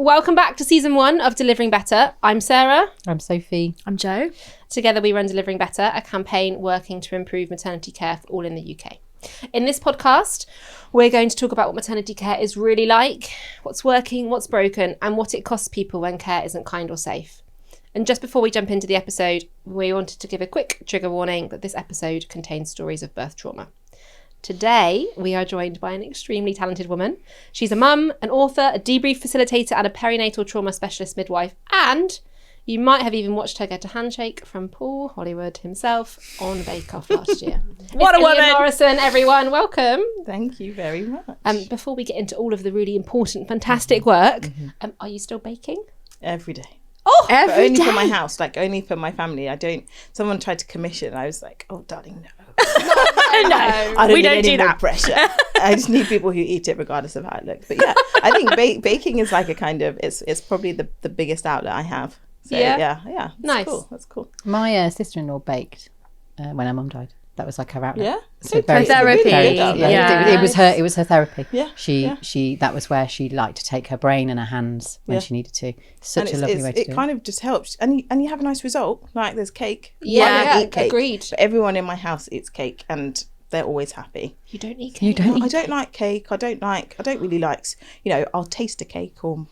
welcome back to season 1 of Delivering Better. I'm Sarah. I'm Sophie. I'm Jo. Together we run Delivering Better, a campaign working to improve maternity care for all in the UK. In this podcast, we're going to talk about what maternity care is really like, what's working, what's broken, and what it costs people when care isn't kind or safe. And just before we jump into the episode, we wanted to give a quick trigger warning that this episode contains stories of birth trauma. Today, we are joined by an extremely talented woman. She's a mum, an author, a debrief facilitator, and a perinatal trauma specialist midwife. And you might have even watched her get a handshake from Paul Hollywood himself on Bake Off last year. What a woman! Illiyin Morrison, everyone. Welcome. Thank you very much. Before we get into all of the really important, fantastic work, are you still baking? Every day. Oh, But only for my house, like only for my family. Someone tried to commission and I was like, oh, darling, no. No, I don't we need don't any do more that. Pressure. I just need people who eat it regardless of how it looks. But yeah, I think baking is like a kind of, it's probably the biggest outlet I have. So yeah. That's Nice. Cool. That's cool. My sister-in-law baked when her mum died. That was like her outlet. Yeah. So very Therapy. Really good outlet. Yeah. It was her therapy. Yeah. She that was where she liked to take her brain and her hands when she needed to. Such a lovely way to do it. It kind of just helps, and you have a nice result. Like there's cake. Yeah, I don't eat cake, agreed. But everyone in my house eats cake, and they're always happy. You don't eat cake? You don't I eat don't like cake. I don't really like. I'll taste a cake, or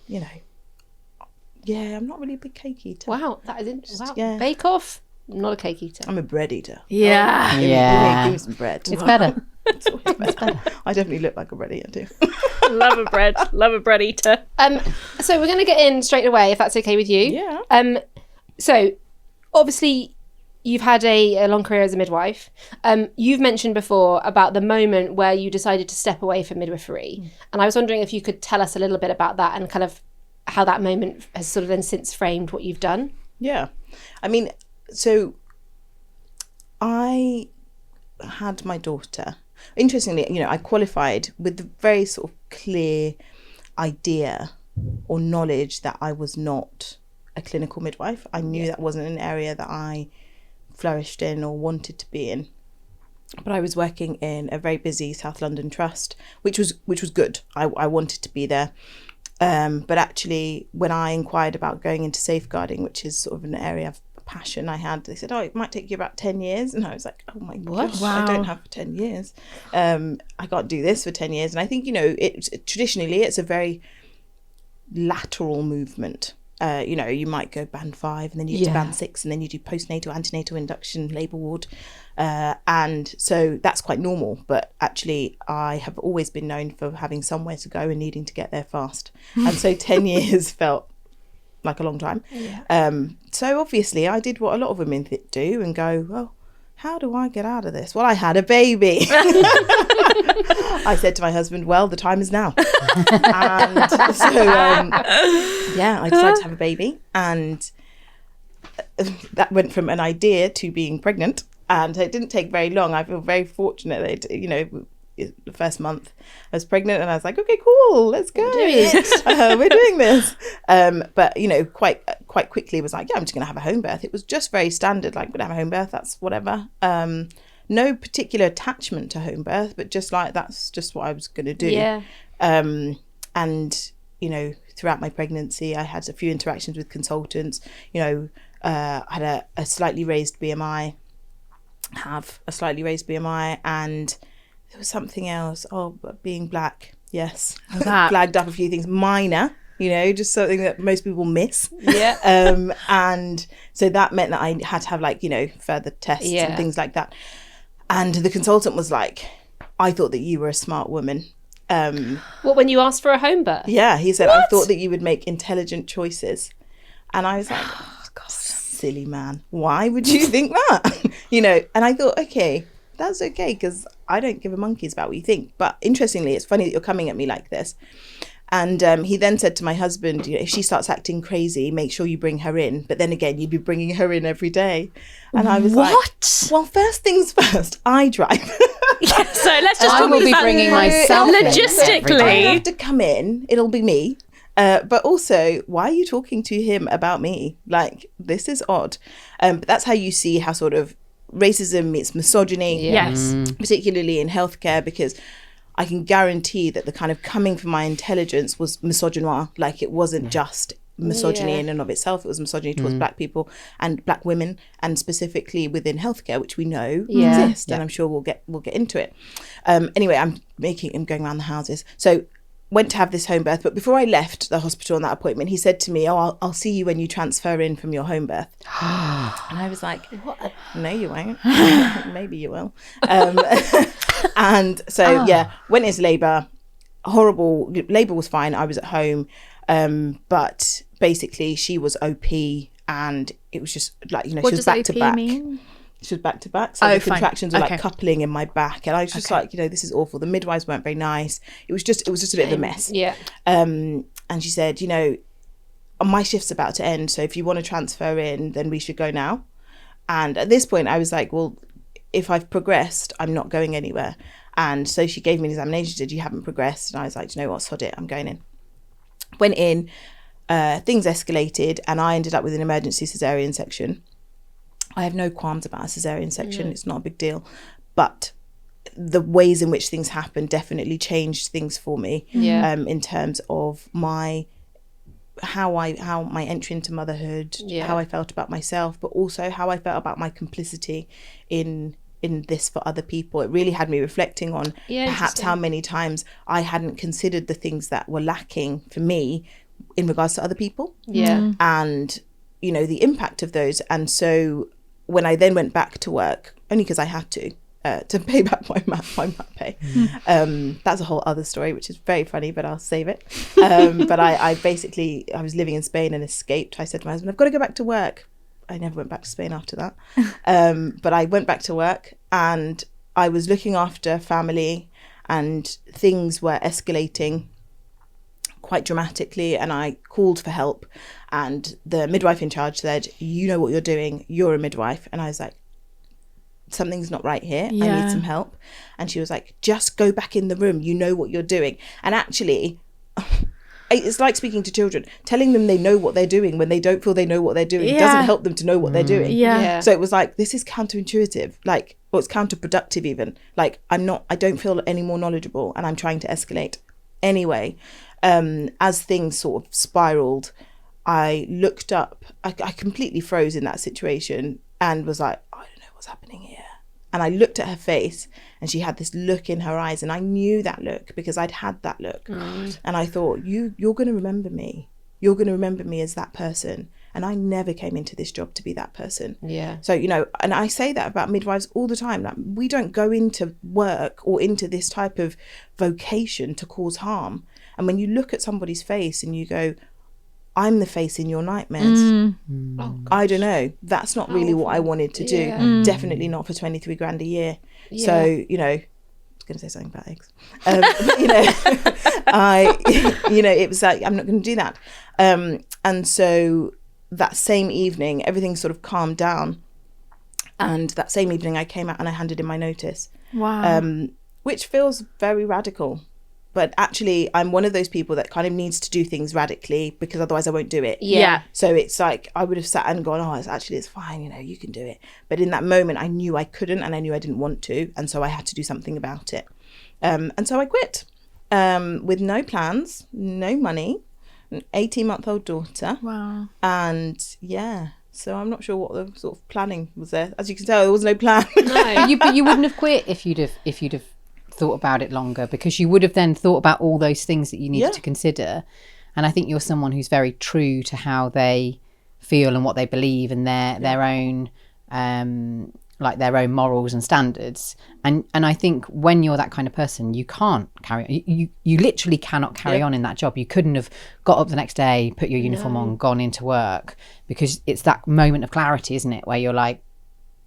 Yeah, I'm not really a big cake eater. Wow, that is interesting. Wow. Yeah. Bake Off, not a cake eater. I'm a bread eater. Yeah. Give me some bread. It's better. It's always better. I definitely look like a bread eater too. Love a bread eater. So we're going to get in straight away, if that's okay with you. Yeah. So obviously you've had a long career as a midwife. You've mentioned before about the moment where you decided to step away from midwifery. And I was wondering if you could tell us a little bit about that and kind of how that moment has sort of then since framed what you've done. Yeah. I mean, so I had my daughter. Interestingly, I qualified with the very sort of clear idea or knowledge that I was not a clinical midwife. I knew that wasn't an area that I flourished in or wanted to be in. But I was working in a very busy South London trust, which was good. I wanted to be there. But actually, when I inquired about going into safeguarding, which is sort of an area of passion I had, they said, it might take you about 10 years. And I was like, oh my gosh, Wow. I don't have 10 years. I can't do this for 10 years. And I think, traditionally, it's a very lateral movement. You might go band 5 and then you get to band 6 and then you do postnatal, antenatal induction, labour ward. And so that's quite normal. But actually, I have always been known for having somewhere to go and needing to get there fast. And so 10 years felt like a long time. Yeah. So obviously, I did what a lot of women do and go, well, how do I get out of this? Well, I had a baby. I said to my husband, well, the time is now. And so, I decided to have a baby. And that went from an idea to being pregnant. And it didn't take very long. I feel very fortunate that, the first month I was pregnant and I was like, okay, cool, let's go. We're doing this. But, quite quickly was like, yeah, I'm just going to have a home birth. It was just very standard, like, we're going to have a home birth, that's whatever. No particular attachment to home birth, but just like, that's just what I was going to do. Yeah. And, throughout my pregnancy, I had a few interactions with consultants, had a slightly raised BMI, have a slightly raised BMI, and there was something else. Oh, being black. Yes. Flagged up a few things. Minor, just something that most people miss. Yeah. And so that meant that I had to have further tests and things like that. And the consultant was like, I thought that you were a smart woman. What, when you asked for a home birth? Yeah. He said, I thought that you would make intelligent choices. And I was like, oh, God, silly man. Why would you think that? And I thought, okay, that's okay, because I don't give a monkey's about what you think. But interestingly, it's funny that you're coming at me like this. And he then said to my husband, if she starts acting crazy, make sure you bring her in. But then again, you'd be bringing her in every day. And I was like, well, first things first, I drive. So let's just I talk will be about bringing myself in logistically. I have to come in, it'll be me. But also, why are you talking to him about me? Like, this is odd. But that's how you see how sort of racism meets misogyny. Yes. Particularly in healthcare, because I can guarantee that the kind of coming from my intelligence was misogynoir. Like, it wasn't just misogyny in and of itself. It was misogyny towards Black people and Black women, and specifically within healthcare, which we know exists. And I'm sure we'll get into it. Anyway, I'm going around the houses. So went to have this home birth, but before I left the hospital on that appointment, he said to me, I'll see you when you transfer in from your home birth. And I was like, what? No, you won't. Maybe you will. And so, went into labour. Horrible. Labour was fine. I was at home. But basically she was OP, and it was just like, she was back to back. She was back to back. So the contractions were like coupling in my back. And I was just like, this is awful. The midwives weren't very nice. It was just a bit of a mess. Yeah. And she said, my shift's about to end. So if you want to transfer in, then we should go now. And at this point I was like, well, if I've progressed, I'm not going anywhere. And so she gave me an examination. She said, you haven't progressed. And I was like, you know what, sod it, I'm going in. Went in, things escalated, and I ended up with an emergency caesarean section. I have no qualms about a caesarean section. It's not a big deal. But the ways in which things happened definitely changed things for me in terms of my entry into motherhood, how I felt about myself, but also how I felt about my complicity in this for other people. It really had me reflecting on perhaps how many times I hadn't considered the things that were lacking for me in regards to other people. And the impact of those. And so when I then went back to work, only because I had to pay back my mat pay, that's a whole other story, which is very funny, but I'll save it. But I was living in Spain and escaped. I said to my husband, I've got to go back to work. I never went back to Spain after that. But I went back to work, and I was looking after family, and things were escalating quite dramatically, and I called for help, and the midwife in charge said, you know what you're doing, you're a midwife. And I was like, something's not right here. I need some help. And she was like, just go back in the room, you know what you're doing. And actually it's like speaking to children, telling them they know what they're doing when they don't feel they know what they're doing doesn't help them to know what they're doing. So it was like, this is counterintuitive, like, or it's counterproductive even. Like, I don't feel any more knowledgeable, and I'm trying to escalate. Anyway, as things sort of spiraled, I looked up, I completely froze in that situation and was like, I don't know what's happening here. And I looked at her face, and she had this look in her eyes, and I knew that look because I'd had that look. And I thought, you're going to remember me. You're going to remember me as that person. And I never came into this job to be that person. So, and I say that about midwives all the time. Like, we don't go into work or into this type of vocation to cause harm. And when you look at somebody's face and you go, I'm the face in your nightmares. I don't know. That's not really what I wanted to do. Definitely not for 23 grand a year. So, I was going to say something about eggs. It was like, I'm not going to do that. And so that same evening, everything sort of calmed down. And that same evening I came out and I handed in my notice. Which feels very radical. But actually, I'm one of those people that kind of needs to do things radically because otherwise I won't do it. So it's like, I would have sat and gone, it's fine, you can do it. But in that moment, I knew I couldn't, and I knew I didn't want to. And so I had to do something about it. And so I quit with no plans, no money, an 18-month-old daughter. And so I'm not sure what the sort of planning was there. As you can tell, there was no plan. But you wouldn't have quit if you'd have thought about it longer, because you would have then thought about all those things that you needed to consider. And I think you're someone who's very true to how they feel and what they believe, and their own their own morals and standards. And I think when you're that kind of person, you can't carry you literally cannot carry on in that job. You couldn't have got up the next day, put your uniform on, gone into work, because it's that moment of clarity, isn't it, where you're like,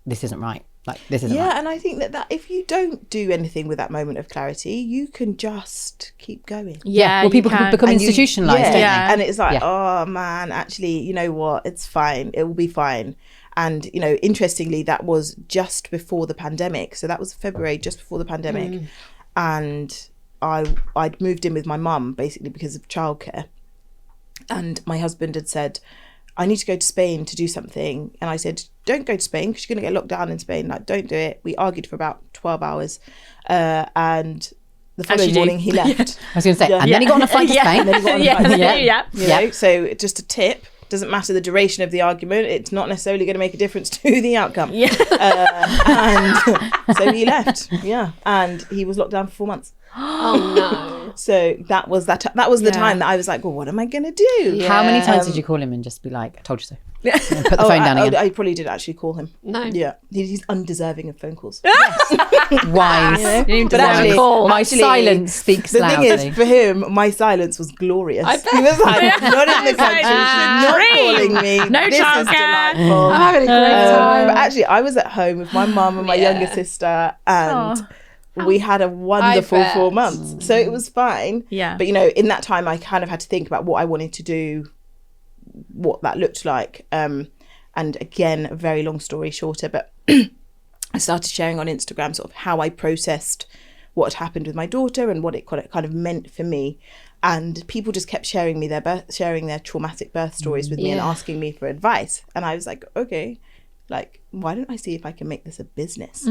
this isn't right. Like, this isn't right. And I think that if you don't do anything with that moment of clarity, you can just keep going. Well, people can become institutionalized, don't they? And it's like, oh man, actually, you know what? It's fine. It will be fine. And, interestingly, that was just before the pandemic. So that was February, just before the pandemic. And I'd moved in with my mum, basically because of childcare. And my husband had said, I need to go to Spain to do something. And I said, don't go to Spain because you're going to get locked down in Spain. Like, don't do it. We argued for about 12 hours. And the following morning he left. I was going to say, and then he got on a flight to Spain. And then he got on a flight to Spain. Yeah. You know, so just a tip. Doesn't matter the duration of the argument. It's not necessarily going to make a difference to the outcome. Yeah. And so he left. Yeah. And he was locked down for 4 months. Oh no. So that was the time that I was like, well, what am I going to do? Yeah. How many times did you call him and just be like, I told you so? And put the phone down again. I probably did actually call him. No. Yeah. He's undeserving of phone calls. Wise. You didn't But deserve actually- a call. My silence speaks The loudly. thing is, for him, my silence was glorious. I bet. He was like, not in the country, she's not calling me. No This is childcare. delightful. I'm having a great time. But actually, I was at home with my mum and my younger sister, and we had a wonderful bet. 4 months. So it was fine. Yeah. But, you know, in that time, I kind of had to think about what I wanted to do, what that looked like. And again, a very long story shorter, but I started sharing on Instagram sort of how I processed what had happened with my daughter and what it kind of meant for me. And people just kept sharing me sharing their traumatic birth stories with me and asking me for advice. And I was like, okay, like, why don't I see if I can make this a business?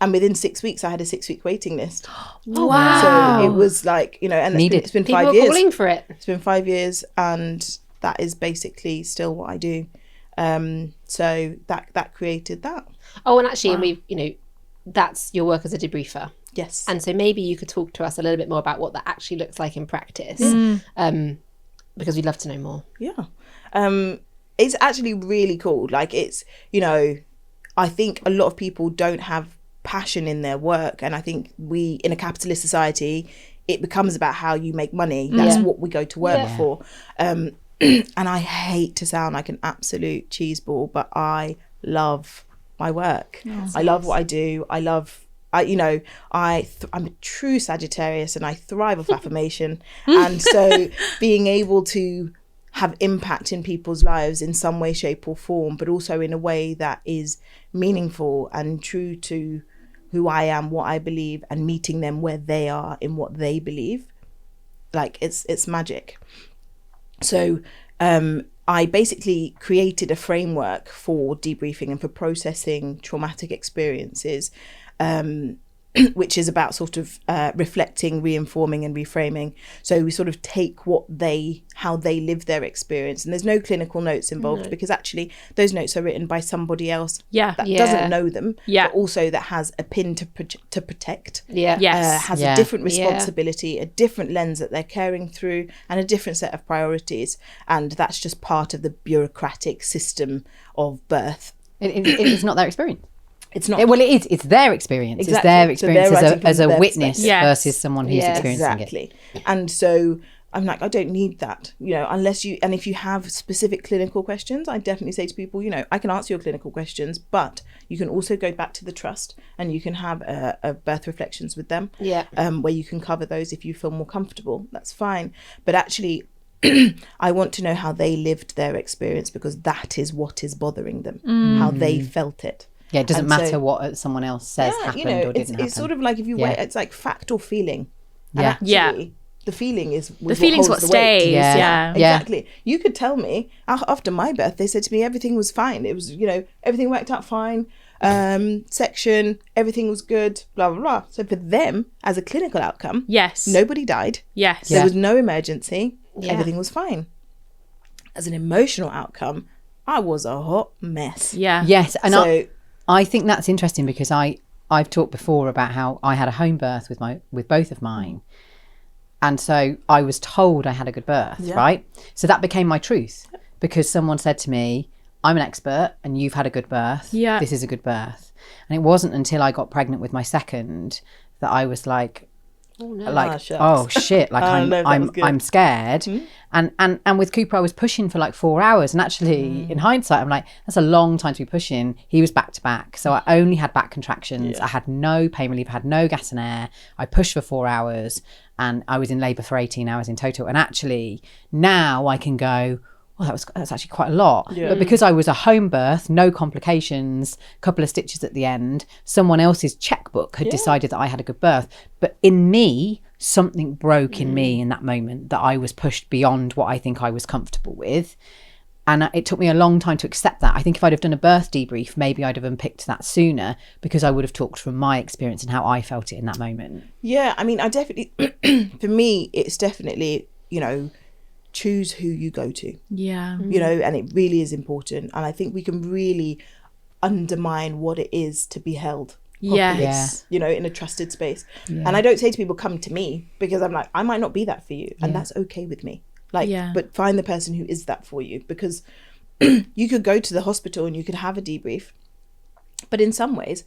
And within 6 weeks, I had a 6-week waiting list. Wow. So it was like, you know, and it's been People 5 are years. calling for it. It's been 5 years, and that is basically still what I do. So that created that. Oh, and actually, and we, you know, that's your work as a debriefer. Yes. And so maybe you could talk to us a little bit more about what that actually looks like in practice, because we'd love to know more. Yeah. It's actually really cool. Like, it's, you know, I think a lot of people don't have passion in their work. And I think in a capitalist society, it becomes about how you make money. That's what we go to work for. And I hate to sound like an absolute cheeseball, but I love my work. I love what I do. I'm a true Sagittarius, and I thrive off affirmation. And so being able to have impact in people's lives in some way, shape or form, but also in a way that is meaningful and true to who I am, what I believe, and meeting them where they are in what they believe, like it's magic. So I basically created a framework for debriefing and for processing traumatic experiences, which is about sort of reflecting, reinforming and reframing. So we sort of take how they live their experience, and there's no clinical notes involved because actually those notes are written by somebody else that doesn't know them, but also that has a pin to protect, has a different responsibility, a different lens that they're caring through, and a different set of priorities. And that's just part of the bureaucratic system of birth. It's not their experience. It's not. Well, it is. It's their experience. Exactly. It's their So they're experience writing as from a their witness perspective. versus someone who's experiencing Exactly. And so I'm like, I don't need that, you know, if you have specific clinical questions, I definitely say to people, you know, I can answer your clinical questions, but you can also go back to the trust and you can have a birth reflections with them, where you can cover those if you feel more comfortable. That's fine. But actually, I want to know how they lived their experience, because that is what is bothering them, how they felt it. Yeah, it doesn't matter what someone else says happened you know, or didn't happen. It's sort of like if you wait, it's like fact or feeling. And Yeah. actually, the feeling is The feeling's what stays. Yeah. Exactly. You could tell me after my birth, they said to me everything was fine. It was, you know, everything worked out fine. Section, everything was good. Blah blah blah. So for them, as a clinical outcome, nobody died. There was no emergency. Everything was fine. As an emotional outcome, I was a hot mess. Yes, and So I think that's interesting because I've talked before about how I had a home birth with both of mine. And so I was told I had a good birth, right? So that became my truth because someone said to me, I'm an expert and you've had a good birth. This is a good birth. And it wasn't until I got pregnant with my second that I was like, oh shit, like I'm scared. And with Cooper I was pushing for like 4 hours, and actually in hindsight I'm like, that's a long time to be pushing. He was back to back, so I only had back contractions. I had no pain relief, I had no gas and air. I pushed for 4 hours and I was in labour for 18 hours in total. And actually now I can go, well, that's actually quite a lot. But because I was a home birth, no complications, couple of stitches at the end, someone else's checkbook had decided that I had a good birth. But in me, something broke in me in that moment, that I was pushed beyond what I think I was comfortable with. And it took me a long time to accept that. I think if I'd have done a birth debrief, maybe I'd have unpicked that sooner, because I would have talked from my experience and how I felt it in that moment. Yeah, I mean, I definitely, for me, it's definitely, choose who you go to. Yeah. And it really is important. And I think we can really undermine what it is to be held properly, Yes. in a trusted space. Yeah. And I don't say to people, come to me, because I'm like, I might not be that for you. And that's okay with me. But find the person who is that for you, because you could go to the hospital and you could have a debrief. But in some ways,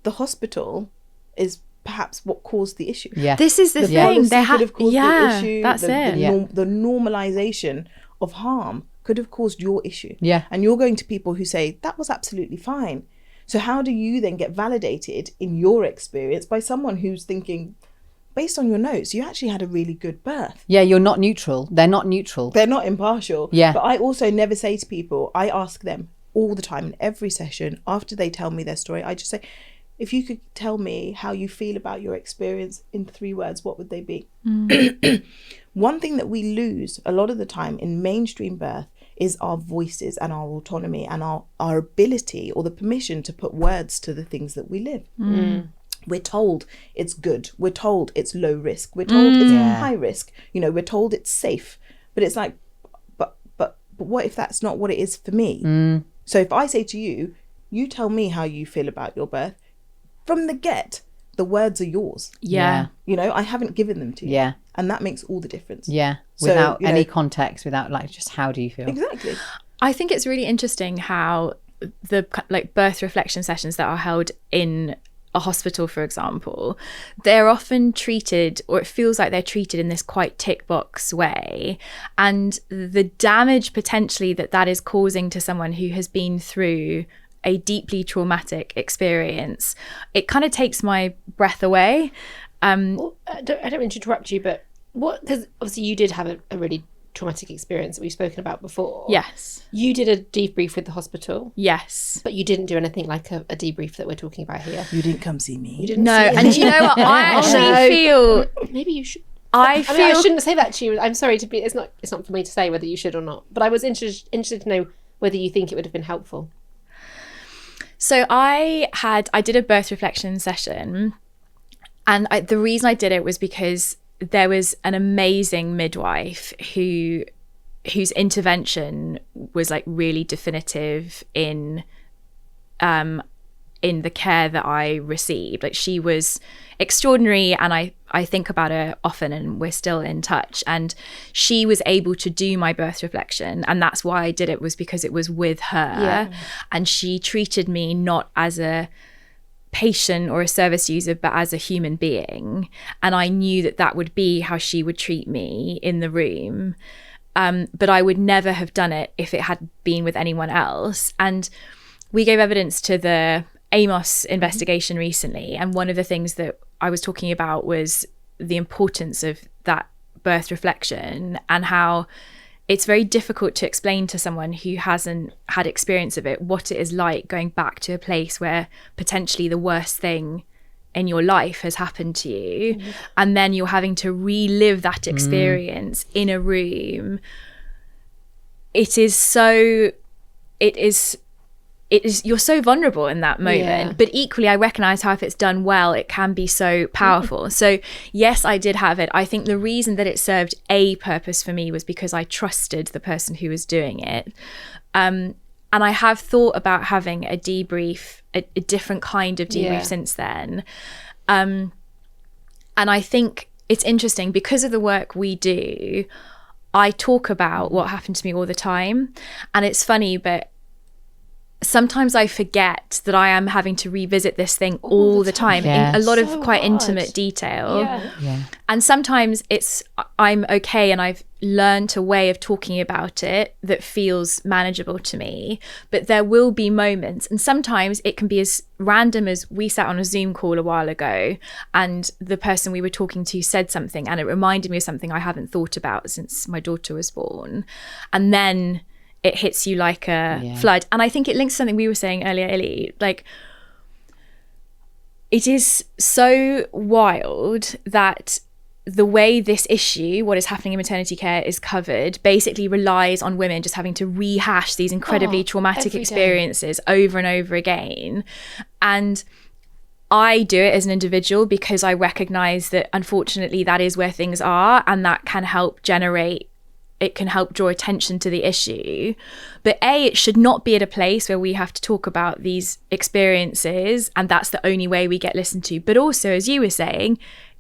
the hospital is perhaps what caused the issue. Yeah. This is the thing. policy They could have caused the issue. That's it. The normalization of harm could have caused your issue. Yeah. And you're going to people who say, that was absolutely fine. So how do you then get validated in your experience by someone who's thinking, based on your notes, you actually had a really good birth? Yeah, you're not neutral. They're not neutral. They're not impartial. Yeah. But I also never say to people, I ask them all the time in every session, after they tell me their story, I just say, if you could tell me how you feel about your experience in 3 words, what would they be? One thing that we lose a lot of the time in mainstream birth is our voices and our autonomy and our ability or the permission to put words to the things that we live. We're told it's good. We're told it's low risk. We're told it's high risk. We're told it's safe. But it's like, but what if that's not what it is for me? So if I say to you, you tell me how you feel about your birth, from the get, the words are yours. Yeah. I haven't given them to you. Yeah. And that makes all the difference. Yeah. So, Without any context, without just how do you feel? Exactly. I think it's really interesting how the birth reflection sessions that are held in a hospital, for example, they're often treated, or it feels like they're treated in this quite tick box way. And the damage potentially that is causing to someone who has been through a deeply traumatic experience, it kind of takes my breath away. I don't mean to interrupt you, but because obviously you did have a really traumatic experience that we've spoken about before. Yes. You did a debrief with the hospital. Yes. But you didn't do anything like a debrief that we're talking about here. You didn't come see me. You didn't No, see and do you know what? I actually feel... Maybe you should. I shouldn't say that to you. I'm sorry to be... It's not for me to say whether you should or not. But I was interested to know whether you think it would have been helpful. So I did a birth reflection session, and the reason I did it was because there was an amazing midwife whose intervention was really definitive in the care that I received. She was extraordinary, and I think about her often, and we're still in touch. And she was able to do my birth reflection, and that's why I did it, was because it was with her. Yeah. And she treated me not as a patient or a service user, but as a human being. And I knew that would be how she would treat me in the room. But I would never have done it if it had been with anyone else. And we gave evidence to the Amos investigation recently, and one of the things that I was talking about was the importance of that birth reflection, and how it's very difficult to explain to someone who hasn't had experience of it what it is like going back to a place where potentially the worst thing in your life has happened to you, and then you're having to relive that experience in a room. It is you're so vulnerable in that moment, but equally I recognize how if it's done well, it can be so powerful. So yes, I did have it. I think the reason that it served a purpose for me was because I trusted the person who was doing it. And I have thought about having a debrief, a different kind of debrief since then. And I think it's interesting because of the work we do, I talk about what happened to me all the time. And it's funny, but sometimes I forget that I am having to revisit this thing all the time in a lot of quite intimate detail. And sometimes I'm okay, and I've learned a way of talking about it that feels manageable to me. But there will be moments, and sometimes it can be as random as we sat on a Zoom call a while ago and the person we were talking to said something, and it reminded me of something I haven't thought about since my daughter was born. And then it hits you like a flood. And I think it links to something we were saying earlier, Illy. It is so wild that the way this issue, what is happening in maternity care, is covered basically relies on women just having to rehash these incredibly traumatic experiences over and over again. And I do it as an individual because I recognize that unfortunately that is where things are, and that can help draw attention to the issue. But it should not be at a place where we have to talk about these experiences and that's the only way we get listened to. But also, as you were saying,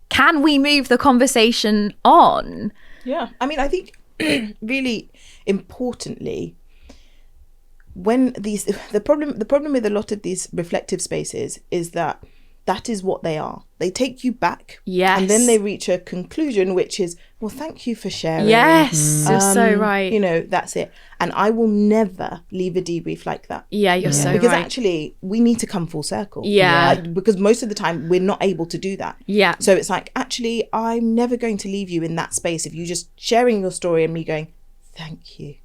can we move the conversation on? Yeah. I mean, I think really importantly, when the problem with a lot of these reflective spaces is that is what they are. They take you back. Yes. And then they reach a conclusion, which is, well, thank you for sharing. Yes. You're so right. You know, that's it. And I will never leave a debrief like that. Yeah, you're so right. Because actually, we need to come full circle. Yeah. Because most of the time, we're not able to do that. Yeah. So it's like, actually, I'm never going to leave you in that space if you just sharing your story and me going, thank you.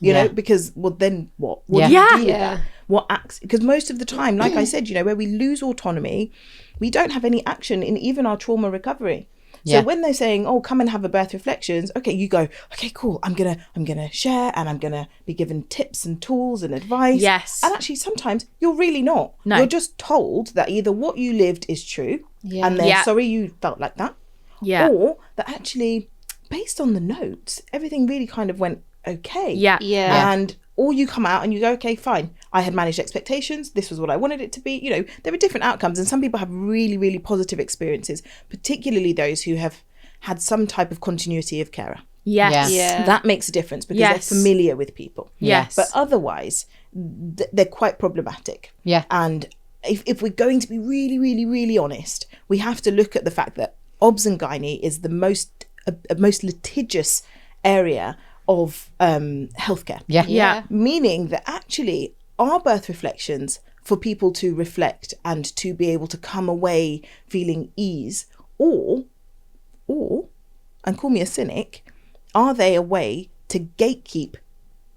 You know, because, well, then what? What do you do with that? What acts? Because most of the time, like I said, you know, where we lose autonomy, we don't have any action in even our trauma recovery. So when they're saying, oh, come and have a birth reflections, okay, you go, okay, cool, I'm gonna share, and I'm gonna be given tips and tools and advice. Yes. And actually sometimes you're really not. No. You're just told that either what you lived is true and they're sorry you felt like that. Yeah. Or that actually, based on the notes, everything really kind of went okay. Yeah. And or you come out and you go, okay, fine, I had managed expectations, this was what I wanted it to be. You know, there are different outcomes, and some people have really, really positive experiences, particularly those who have had some type of continuity of carer. Yes. Yeah. That makes a difference because they're familiar with people. Yes. But otherwise, they're quite problematic. Yeah. And if we're going to be really, really, really honest, we have to look at the fact that obs and gynae is the most litigious area of healthcare. Yeah. Meaning that actually our birth reflections for people to reflect and to be able to come away feeling ease, or and call me a cynic, are they a way to gatekeep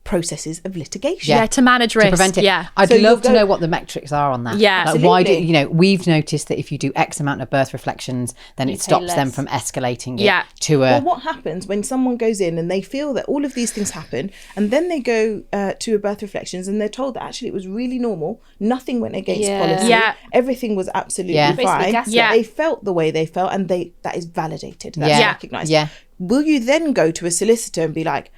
processes of litigation? Yeah, to manage risk. To prevent it. Yeah. I'd So love to you'll go- know what the metrics are on that. Yeah, like why do absolutely. you know, we've noticed that if you do X amount of birth reflections, then You it pay stops them less. from escalating it Yeah. to a Well, what happens when someone goes in and they feel that all of these things happen, and then they go to a birth reflections and they're told that actually it was really normal, nothing went against policy, everything was absolutely Basically fine, gaslit. that they felt the way they felt, and that is validated, that's Yeah. recognised. Yeah. Will you then go to a solicitor and be like,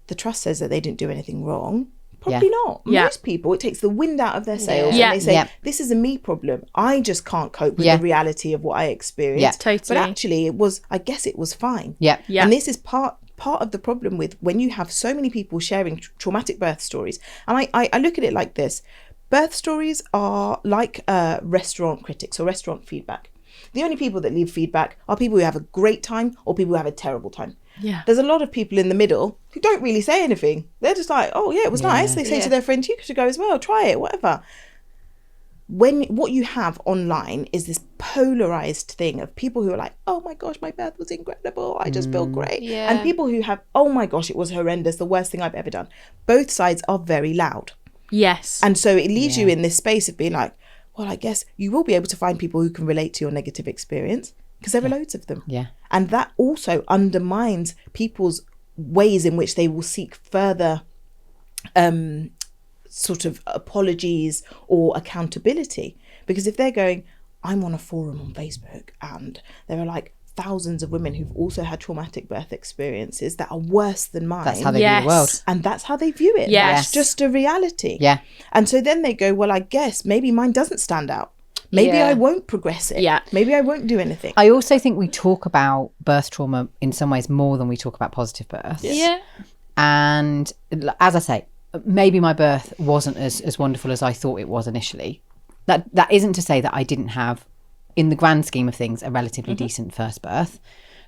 the trust says that they didn't do anything wrong? Probably not. Yeah. Most people, it takes the wind out of their sails, Yeah. and they say, Yeah. this is a me problem. I just can't cope with Yeah. the reality of what I experienced. Yeah. Totally. But actually, I guess it was fine. Yeah. Yeah. And this is part of the problem with when you have so many people sharing traumatic birth stories. And I look at it like this. Birth stories are like restaurant critics or restaurant feedback. The only people that leave feedback are people who have a great time or people who have a terrible time. Yeah. There's a lot of people in the middle who don't really say anything. They're just like, oh yeah, it was nice. They say to their friends, you should go as well, try it, whatever. When what you have online is this polarized thing of people who are like, oh my gosh, my birth was incredible, I just feel great. Yeah. And people who have, oh my gosh, it was horrendous, the worst thing I've ever done. Both sides are very loud. Yes. And so it leaves you in this space of being like, well, I guess you will be able to find people who can relate to your negative experience because there are loads of them. Yeah. And that also undermines people's ways in which they will seek further sort of apologies or accountability. Because if they're going, I'm on a forum on Facebook and there are like thousands of women who've also had traumatic birth experiences that are worse than mine. That's how they view the world. And that's how they view it. Yes. That's just a reality. Yeah. And so then they go, well, I guess maybe mine doesn't stand out. Maybe Yeah. I won't progress it. Yeah. Maybe I won't do anything. I also think we talk about birth trauma in some ways more than we talk about positive births. Yeah. And as I say, maybe my birth wasn't as wonderful as I thought it was initially. That isn't to say that I didn't have, in the grand scheme of things, a relatively decent first birth.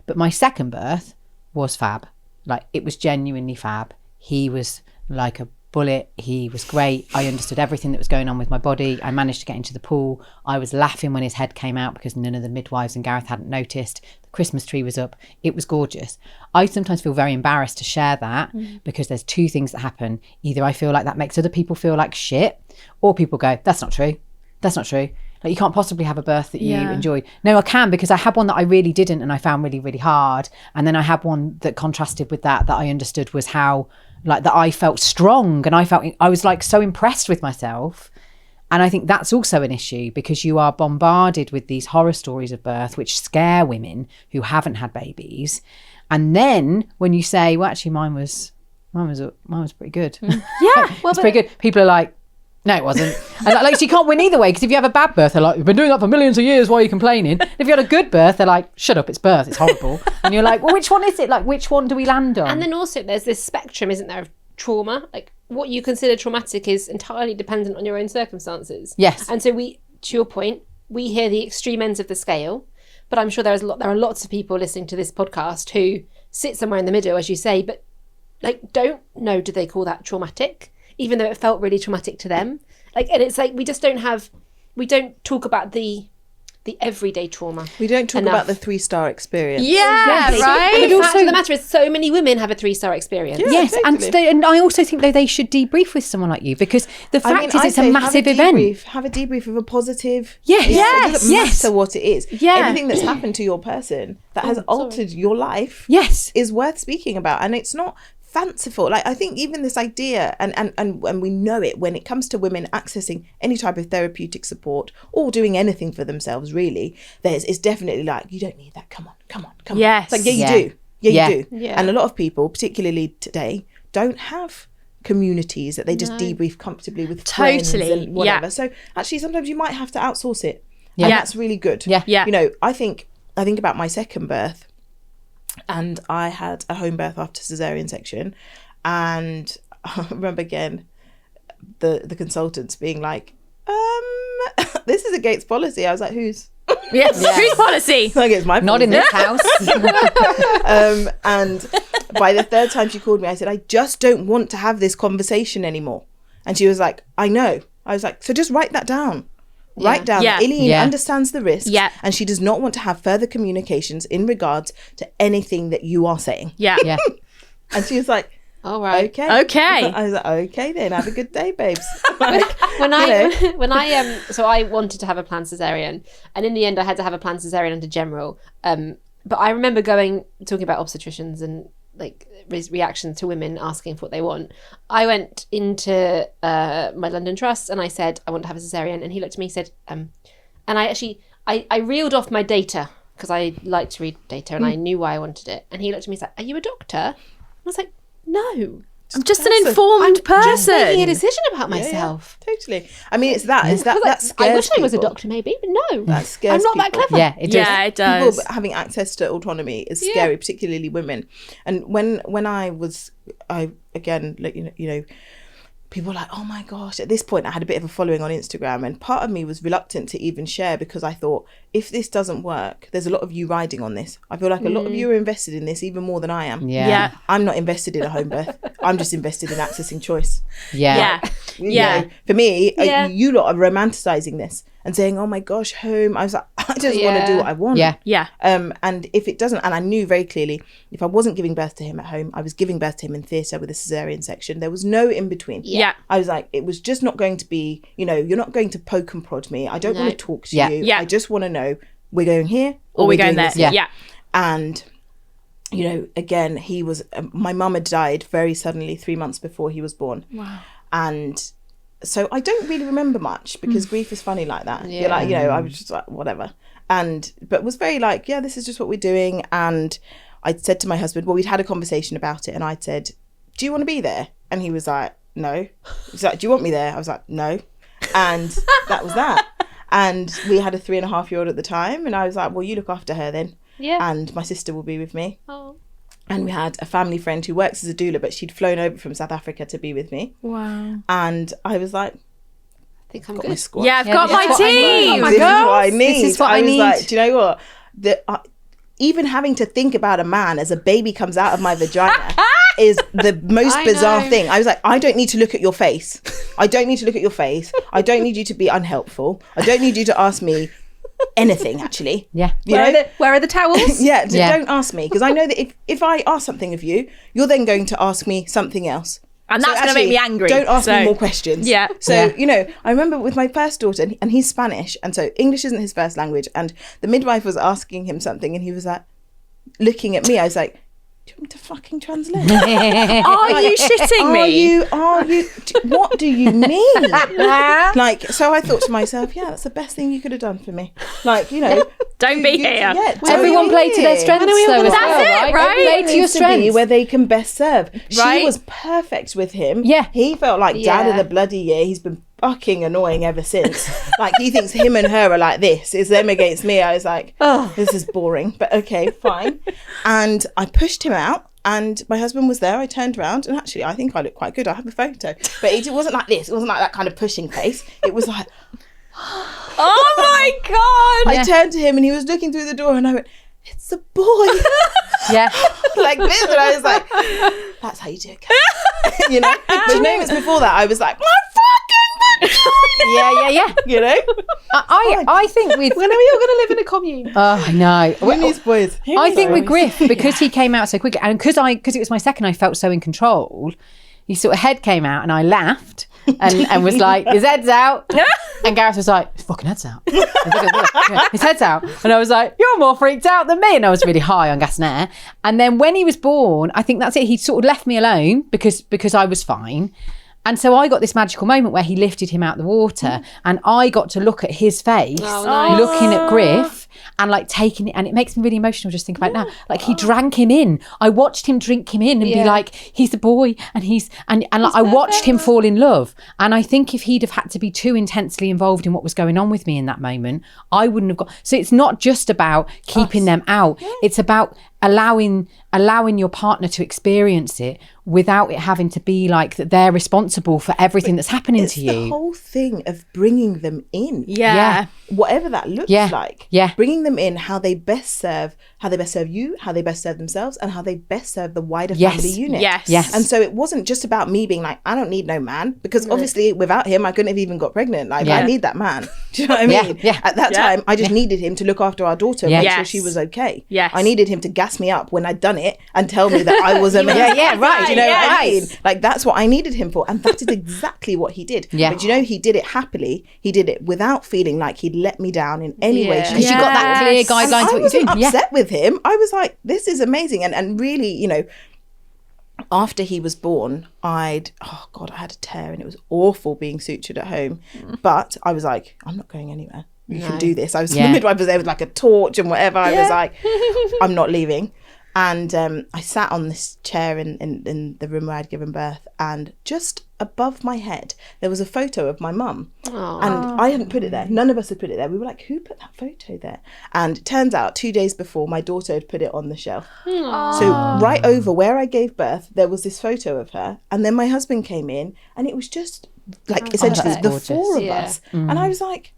But my second birth was fab. Like, it was genuinely fab. He was like a bullet. He was great. I understood everything that was going on with my body. I managed to get into the pool. I was laughing when his head came out because none of the midwives and Gareth hadn't noticed. The Christmas tree was up. It was gorgeous. I sometimes feel very embarrassed to share that because there's two things that happen. Either I feel like that makes other people feel like shit, or people go, that's not true. That's not true. Like, you can't possibly have a birth that you enjoyed. No, I can, because I had one that I really didn't and I found really, really hard. And then I had one that contrasted with that I understood was how, like, that I felt strong and I was like so impressed with myself. And I think that's also an issue, because you are bombarded with these horror stories of birth which scare women who haven't had babies. And then when you say, well, actually mine was pretty good. It's pretty good. People are like, no, it wasn't. And like, so you can't win either way, because if you have a bad birth, they're like, you've been doing that for millions of years, why are you complaining? And if you had a good birth, they're like, shut up, it's birth, it's horrible. And you're like, well, which one is it? Like, which one do we land on? And then also there's this spectrum, isn't there, of trauma? Like, what you consider traumatic is entirely dependent on your own circumstances. Yes. And so to your point, we hear the extreme ends of the scale, but I'm sure there are lots of people listening to this podcast who sit somewhere in the middle, as you say, but like, don't know, do they call that traumatic, even though it felt really traumatic to them? Like, and it's like, we don't talk about the everyday trauma. We don't talk enough about the 3-star experience. Yeah, Exactly. right. And the fact of the matter is, so many women have a 3-star experience. Yeah, yes, totally. and I also think, though, they should debrief with someone like you, because the fact is, it's a massive event. Have a debrief of a positive. Yes, It doesn't matter what it is. Yeah. Everything that's happened to your person that has altered your life is worth speaking about. And it's not fanciful. Like, I think even this idea, and we know it when it comes to women accessing any type of therapeutic support or doing anything for themselves, really, it's definitely like, you don't need that, come on. Yes. It's like, you do. You do. Yeah. And a lot of people, particularly today, don't have communities that they just debrief comfortably with friends and whatever. So actually, sometimes you might have to outsource it. And that's really good. Yeah. Yeah. You know, I think about my second birth, and I had a home birth after caesarean section, and I remember again the consultants being like, this is against policy. I was like, whose? Yes. Whose policy? Like, it's my policy. Not in this house. And by the third time she called me, I said, I just don't want to have this conversation anymore. And she was like, I know. I was like, so just write that down. Write down that Illiyin understands the risks, and she does not want to have further communications in regards to anything that you are saying. Yeah. And she was like, All right. Okay. I was like, okay then, have a good day, babes. Like, So I wanted to have a planned caesarean, and in the end I had to have a planned caesarean under general. But I remember talking about obstetricians and like reactions to women asking for what they want. I went into my London Trust and I said, I want to have a caesarean, and he looked at me and said, and I reeled off my data, because I like to read data and I knew why I wanted it. And he looked at me and said, are you a doctor? And I was like, no. I'm just an informed person. Making a decision about myself. Totally. I mean, it's that. It's that. Like, That scares I wish I was a people. doctor, maybe, but no. That scares I'm not that people. clever. Yeah, it does. Yeah, it does. People having access to autonomy is scary, particularly women. And when I again, like, you know, people were like, oh my gosh. At this point, I had a bit of a following on Instagram, and part of me was reluctant to even share, because I thought, if this doesn't work, there's a lot of you riding on this. I feel like a lot of you are invested in this even more than I am. Yeah. I'm not invested in a home birth. I'm just invested in accessing choice. Yeah. You know, for me, you lot are romanticizing this and saying, oh my gosh, home. I was like, I just want to do what I want. Yeah. And if it doesn't, and I knew very clearly, if I wasn't giving birth to him at home, I was giving birth to him in theatre with a caesarean section. There was no in between. Yeah. I was like, it was just not going to be, you know, you're not going to poke and prod me. I don't want to talk to you. Yeah. I just want to know, we're going here Or we're going doing there. this. Yeah. And, you know, again, he was, my mum had died very suddenly 3 months before he was born. Wow. And so I don't really remember much, because grief is funny like that. You're like, you know, I was just like, whatever. But was very like, yeah, this is just what we're doing. And I said to my husband, well, we'd had a conversation about it, and I said, do you want to be there? And he was like, no. He's like, do you want me there? I was like, no. And that was that. And we had a 3.5-year-old at the time, and I was like, well, you look after her then. Yeah. And my sister will be with me. Oh. And we had a family friend who works as a doula, but she'd flown over from South Africa to be with me. Wow. And I was like, I think I'm got my good. squad. Yeah, I've got this my is what I need. team. Oh my This is God. what I need. This is what I was need. like, do you know what? Even having to think about a man as a baby comes out of my vagina is the most I bizarre know. thing. I was like, I don't need to look at your face. I don't need to look at your face. I don't need you to be unhelpful. I don't need you to ask me anything, actually. Yeah. You know? Where are the towels? Don't ask me, because I know that if I ask something of you, you're then going to ask me something else. And that's going to make me angry. Don't ask me more questions. Yeah. So, you know, I remember with my first daughter, and he's Spanish, and so English isn't his first language, and the midwife was asking him something, and he was like, looking at me, I was like, do you want me to fucking translate? Are you shitting me? Are you, what do you mean? Like, so I thought to myself, yeah, that's the best thing you could have done for me. Like, you know. Don't be here. Yeah, everyone play to their strengths, though, as That's well, it, right? right? Play to your strengths. Where they can best serve. Right. She was perfect with him. Yeah. He felt like dad of the bloody year. He's been fucking annoying ever since. Like, he thinks him and her are like this. It's them against me. I was like, oh, this is boring. But okay, fine. And I pushed him out. And my husband was there. I turned around, and actually, I think I looked quite good. I have a photo, but it wasn't like this. It wasn't like that kind of pushing face. It was like, Oh my God. I turned to him, and he was looking through the door, and I went, "It's a boy." Yeah. Like this, and I was like, "That's how you do it." You know. But moments before that, I was like, "My fucking Yeah. you know. I think with... When are we all going to live in a commune? Oh, I know. Who needs boys? I think with Griff, because he came out so quickly, and because it was my second, I felt so in control. His sort of head came out, and I laughed and was like, "His head's out." And Gareth was like, "His fucking head's out." His head's out. And I was like, "You're more freaked out than me." And I was really high on gas and air. And then when he was born, I think that's it. He sort of left me alone because I was fine. And so I got this magical moment where he lifted him out the water, and I got to look at his face, looking at Griff, and like taking it, and it makes me really emotional just think about it now. Like, he drank him in. I watched him drink him in and be like, he's a boy, and like, I watched him fall in love. And I think if he'd have had to be too intensely involved in what was going on with me in that moment, I wouldn't have got. So it's not just about keeping them out. It's about allowing your partner to experience it without it having to be like that they're responsible for everything that's happening to you. It's the whole thing of bringing them in. Yeah. Whatever that looks like. Yeah. Bringing them in, how they best serve you, how they best serve themselves, and how they best serve the wider family unit. Yes. And so it wasn't just about me being like, I don't need no man, because obviously without him, I couldn't have even got pregnant. Like, I need that man. Do you know what I mean? Yeah. At that time, I just needed him to look after our daughter and make sure she was okay. Yes. I needed him to gas me up when I'd done it and tell me that I was amazing. right. Do you know what I mean? Like, that's what I needed him for. And that is exactly what he did. Yeah. But you know, he did it happily. He did it without feeling like he'd let me down in any way. Because you got that clear guidelines I what wasn't you're doing. upset with him. I was like, this is amazing. And really, you know, after he was born, I had a tear, and it was awful being sutured at home. But I was like, I'm not going anywhere. You can do this. The midwife was there with like a torch and whatever. I was like, I'm not leaving. And I sat on this chair in the room where I'd given birth, and just above my head there was a photo of my mum. And I hadn't put it there. None of us had put it there. We were like, who put that photo there? And it turns out 2 days before, my daughter had put it on the shelf. So right over where I gave birth, there was this photo of her. And then my husband came in, and it was just like essentially the four of us. And I was like,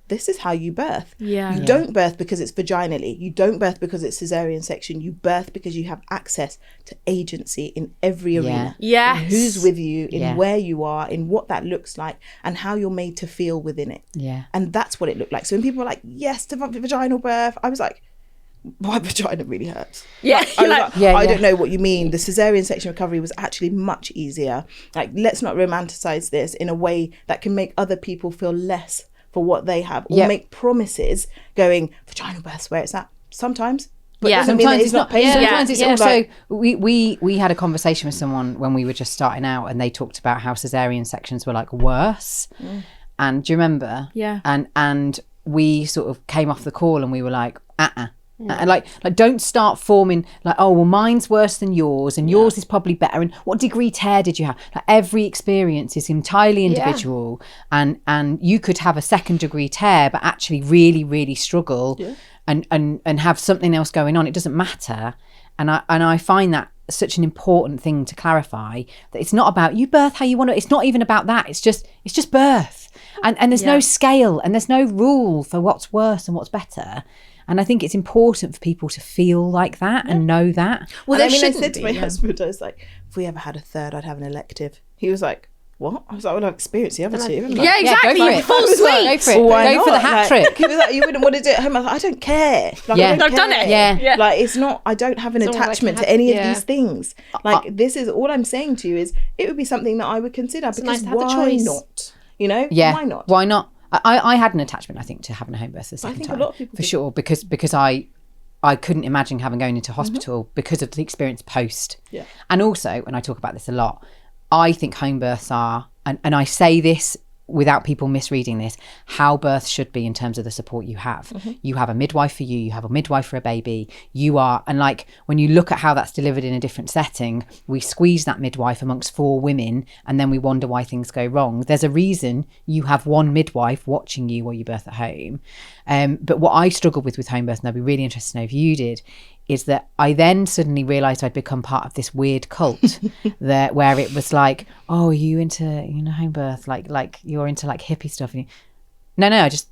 this is how you birth. You don't birth because it's vaginally. You don't birth because it's caesarean section. You birth because you have access to agency in every arena. Yes. In who's with you, in where you are, in what that looks like, and how you're made to feel within it. Yeah. And that's what it looked like. So when people were like, yes, to vaginal birth, I was like, my vagina really hurts. Yeah. I don't know what you mean. The caesarean section recovery was actually much easier. Like, let's not romanticize this in a way that can make other people feel less for what they have, or make promises going, vaginal birth's where it's at sometimes, but it doesn't mean that it's not painful. Sometimes it's also we had a conversation with someone when we were just starting out, and they talked about how caesarean sections were like worse. And do you remember? And we sort of came off the call, and we were like, and like don't start forming like, oh well, mine's worse than yours, and yours is probably better, and what degree tear did you have? Like, every experience is entirely individual, and you could have a 2nd degree tear but actually really, really struggle and have something else going on. It doesn't matter. And I find that such an important thing to clarify, that it's not about you birth how you want to. It's not even about that. It's just birth, and there's no scale, and there's no rule for what's worse and what's better. And I think it's important for people to feel like that and know that. Well, I said to my husband, I was like, if we ever had a third, I'd have an elective. He was like, what? I was like, well, I've experienced the other two. Yeah, exactly. go for it. Full suite. Go for it. Why Go for the not? hat Like, trick. He was like, you wouldn't want to do it at home. I was like, I don't care. Like, Yeah. I don't I've done care. it. Yeah. Like, it's not, I don't have an It's not like attachment you to have- any yeah. of these things. Like, this is all I'm saying to you is it would be something that I would consider because nice to have the why choice. not? You know? Yeah. Why not? Why not? I had an attachment, I think, to having a home birth the second think a time. lot of people for do. sure, because I couldn't imagine going into hospital because of the experience post. Yeah. And also, and I talk about this a lot, I think home births are, and I say this without people misreading this, how births should be in terms of the support you have. You have a midwife for you have a midwife for a baby, you are, and like when you look at how that's delivered in a different setting, we squeeze that midwife amongst 4 women and then we wonder why things go wrong. There's a reason you have one midwife watching you while you birth at home. But what I struggled with home birth, and I'd be really interested to know if you did, is that I then suddenly realised I'd become part of this weird cult where it was like, oh, are you into home birth, like you're into like hippie stuff. And no, I just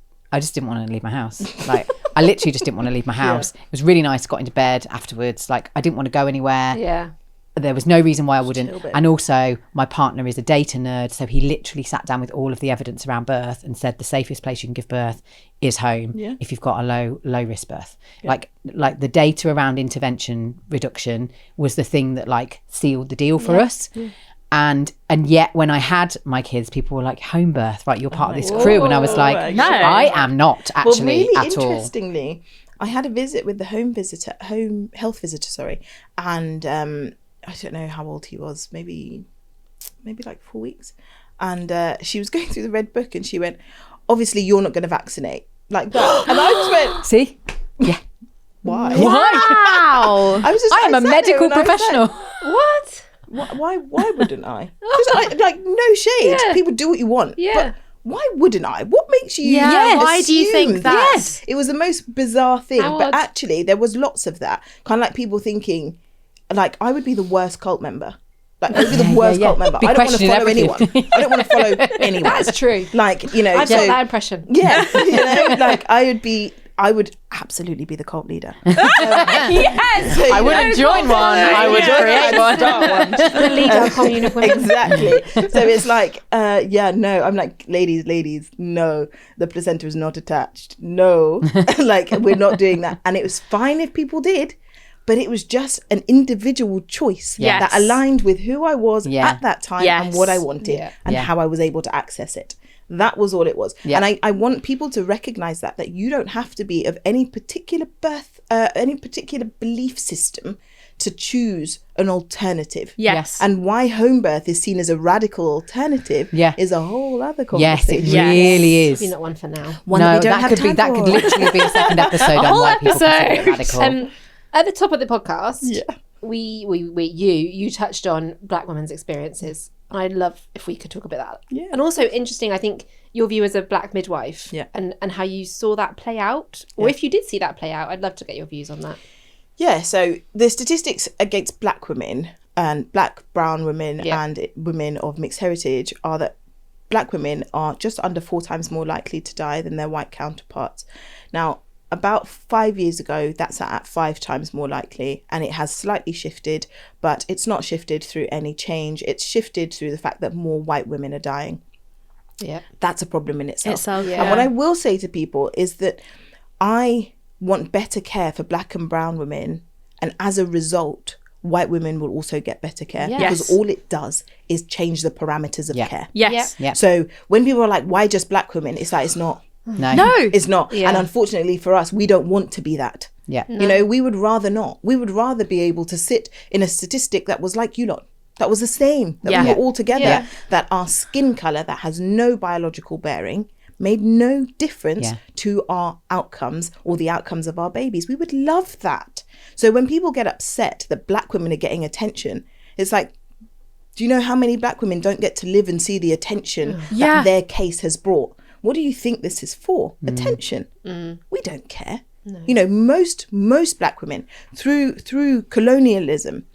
didn't want to leave my house. Like I literally just didn't want to leave my house. It was really nice. Got into bed afterwards. Like I didn't want to go anywhere. Yeah. There was no reason why I wouldn't. Chill bit. And also my partner is a data nerd, so he literally sat down with all of the evidence around birth and said the safest place you can give birth is home if you've got a low risk birth. Like the data around intervention reduction was the thing that like sealed the deal for us. And yet when I had my kids, people were like, home birth, right, you're part of this crew. And I was like, no. I am not actually really at all. interestingly, I had a visit with the home health visitor, and I don't know how old he was, maybe like 4 weeks. And she was going through the red book and she went, obviously you're not going to vaccinate, like that. And I just went, See? Yeah. why? Wow. I was just, I am a sat there medical and I was like, professional. What? why wouldn't I? Because like, no shade. Yeah. People do what you want. Yeah. But why wouldn't I? What makes you Why do you think assume that? Yes. It was the most bizarre thing. How But odd. actually there was lots of that. Kind of like people thinking, like, I would be the worst cult member. Like, I would be the worst cult member. Be I don't want to questioning follow everything. anyone. I don't want to follow anyone. That's true. Like, you know, I so, got that impression. yeah, you know, like I would absolutely be the cult leader. Yes. So, I you wouldn't know, join one. I would create one. start one. The leader commune of women. Exactly. So it's like, no, I'm like, ladies, no, the placenta is not attached. No, like we're not doing that. And it was fine if people did, but it was just an individual choice Yes. that aligned with who I was at that time and Yes. what I wanted Yeah. and how I was able to access it. That was all it was. Yeah. And I want people to recognize that you don't have to be of any particular any particular belief system to choose an alternative. Yes. And why home birth is seen as a radical alternative is a whole other Yes, conversation. it really is. You're not one for now. One no, that we don't have could be time that for. could literally be a second episode on whole why people consider it episode. radical. At the top of the podcast, Yeah. you touched on Black women's experiences. I'd love if we could talk about that. Yeah. And also interesting, I think, your view as a Black midwife and how you saw that play out. Or if you did see that play out, I'd love to get your views on that. Yeah, so the statistics against Black women and Black, brown women and women of mixed heritage are that Black women are just under 4 times more likely to die than their white counterparts. Now, about 5 years ago, that's at 5 times more likely, and it has slightly shifted, but it's not shifted through any change. It's shifted through the fact that more white women are dying. Yeah. That's a problem in itself. Yeah. And what I will say to people is that I want better care for Black and brown women, and as a result, white women will also get better care because all it does is change the parameters of care. Yes. Yeah. So when people are like, why just Black women? It's like, it's not. No. It's not. Yeah. And unfortunately for us, we don't want to be that. Yeah. You know, we would rather not. We would rather be able to sit in a statistic that was like you lot. That was the same. That we were all together. That our skin colour, that has no biological bearing, made no difference to our outcomes or the outcomes of our babies. We would love that. So when people get upset that Black women are getting attention, it's like, do you know how many Black women don't get to live and see the attention that their case has brought? What do you think this is for? Attention. We don't care. No. You know, most Black women through colonialism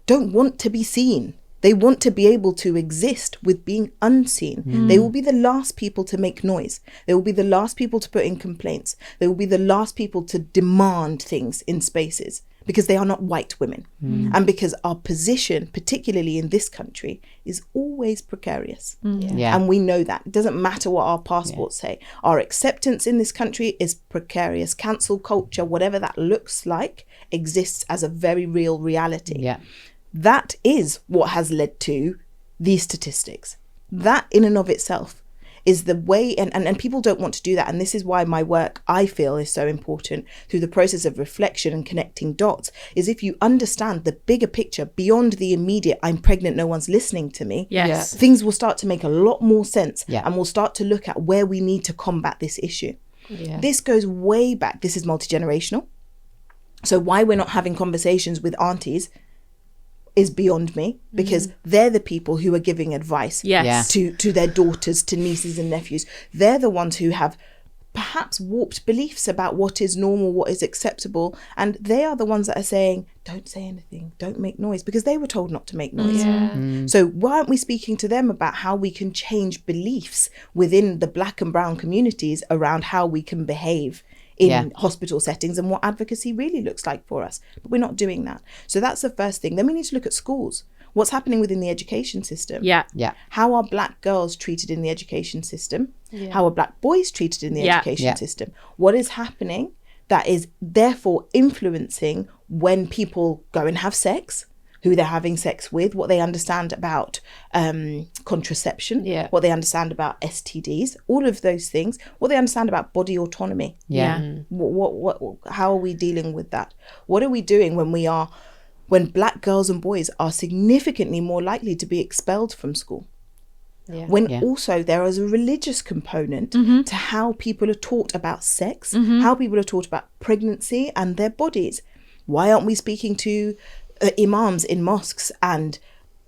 don't want to be seen. They want to be able to exist with being unseen. They will be the last people to make noise. They will be the last people to put in complaints. They will be the last people to demand things in spaces because they are not white women. And because our position, particularly in this country, is always precarious. And we know that. It doesn't matter what our passports say. Our acceptance in this country is precarious. Cancel culture, whatever that looks like, exists as a very real reality. That is what has led to these statistics. That in and of itself is the way, and people don't want to do that. And this is why my work, I feel, is so important through the process of reflection and connecting dots, is if you understand the bigger picture beyond the immediate, I'm pregnant, no one's listening to me, things will start to make a lot more sense, and we'll start to look at where we need to combat this issue. This goes way back. This is multi-generational. So why we're not having conversations with aunties is beyond me, because they're the people who are giving advice to their daughters, to nieces and nephews. They're the ones who have perhaps warped beliefs about what is normal, what is acceptable, and they are the ones that are saying, don't say anything, don't make noise, because they were told not to make noise. So why aren't we speaking to them about how we can change beliefs within the Black and brown communities around how we can behave in hospital settings and what advocacy really looks like for us? But we're not doing that. So that's the first thing. Then we need to look at schools. What's happening within the education system? How are Black girls treated in the education system? How are Black boys treated in the education system? What is happening that is therefore influencing when people go and have sex, who they're having sex with, what they understand about contraception, what they understand about STDs, all of those things, what they understand about body autonomy. How are we dealing with that? What are we doing when Black girls and boys are significantly more likely to be expelled from school? When also there is a religious component to how people are taught about sex, how people are taught about pregnancy and their bodies. Why aren't we speaking to imams in mosques and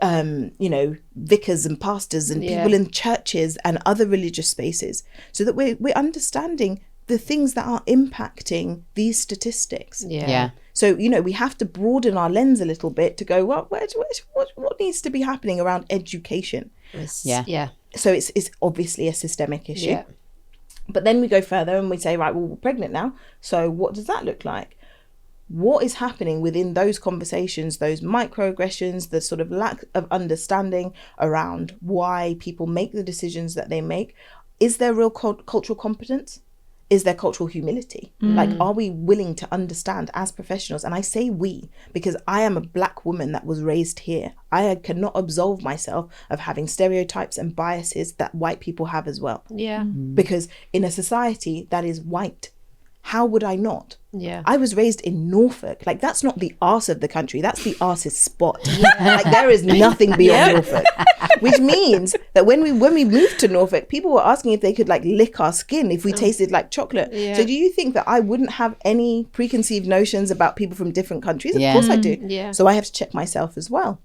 vicars and pastors and people in churches and other religious spaces, so that we're understanding the things that are impacting these statistics? So we have to broaden our lens a little bit to go, well, what needs to be happening around education? So it's obviously a systemic issue. But then we go further and we say, right, well, we're pregnant now, so what does that look like? What is happening within those conversations, those microaggressions, the sort of lack of understanding around why people make the decisions that they make? Is there real cultural competence? Is there cultural humility? Like, are we willing to understand as professionals? And I say we, because I am a Black woman that was raised here. I cannot absolve myself of having stereotypes and biases that white people have as well. Because in a society that is white, how would I not? I was raised in Norfolk. Like, that's not the arse of the country. That's the arse's spot. Like, there is nothing beyond Norfolk. Which means that when we moved to Norfolk, people were asking if they could like lick our skin if we tasted like chocolate. So do you think that I wouldn't have any preconceived notions about people from different countries? Of course I do. So I have to check myself as well.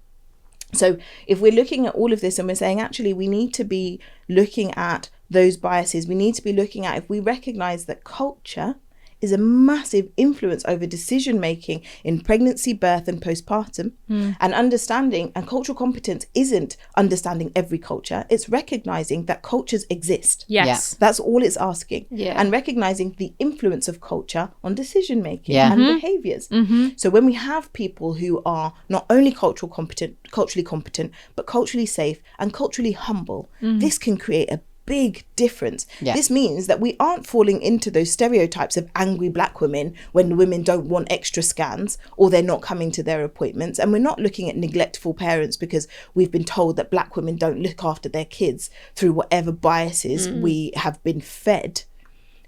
So if we're looking at all of this and we're saying, actually, we need to be looking at those biases, we need to be looking at, if we recognize that culture is a massive influence over decision making in pregnancy, birth and postpartum, and understanding, and cultural competence isn't understanding every culture, it's recognizing that cultures exist. That's all it's asking. And recognizing the influence of culture on decision making and behaviors. So when we have people who are not only culturally competent but culturally safe and culturally humble, this can create a big difference. This means that we aren't falling into those stereotypes of angry Black women when women don't want extra scans or they're not coming to their appointments, and we're not looking at neglectful parents because we've been told that Black women don't look after their kids through whatever biases we have been fed.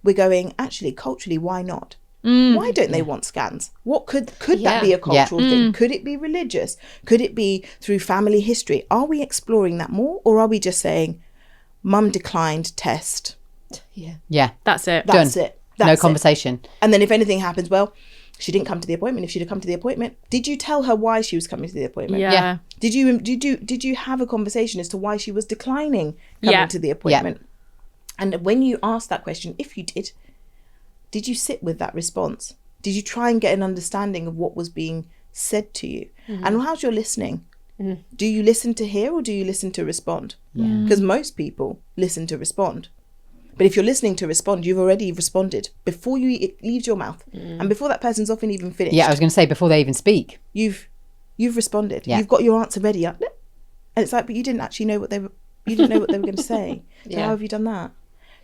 We're going, actually, culturally, why not? Why don't they want scans? What could that be a cultural thing? Could it be religious? Could it be through family history? Are we exploring that more, or are we just saying, mum declined test? That's it. That's it. No conversation. And then if anything happens, well, she didn't come to the appointment. If she'd have come to the appointment, did you tell her why she was coming to the appointment? Did you have a conversation as to why she was declining coming to the appointment? And when you ask that question, if you did you sit with that response? Did you try and get an understanding of what was being said to you? And how's your listening? Do you listen to hear or do you listen to respond? Because most people listen to respond. But if you're listening to respond, you've already responded before it leaves your mouth, and before that person's often even finished. Yeah, I was going to say, before they even speak. You've responded. Yeah. You've got your answer ready. And it's like, but you didn't actually know what they were. You didn't know what they were going to say. So how have you done that?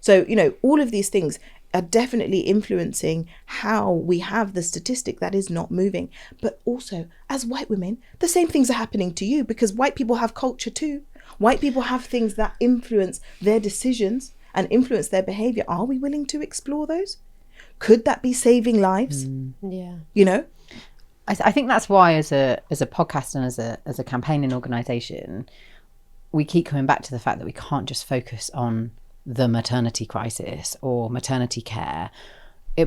So all of these things are definitely influencing how we have the statistic that is not moving. But also, as white women, the same things are happening to you, because white people have culture too. White people have things that influence their decisions and influence their behavior. Are we willing to explore those? Could that be saving lives? Yeah. I think that's why, as a podcast and as a campaigning organisation, we keep coming back to the fact that we can't just focus on the maternity crisis or maternity care,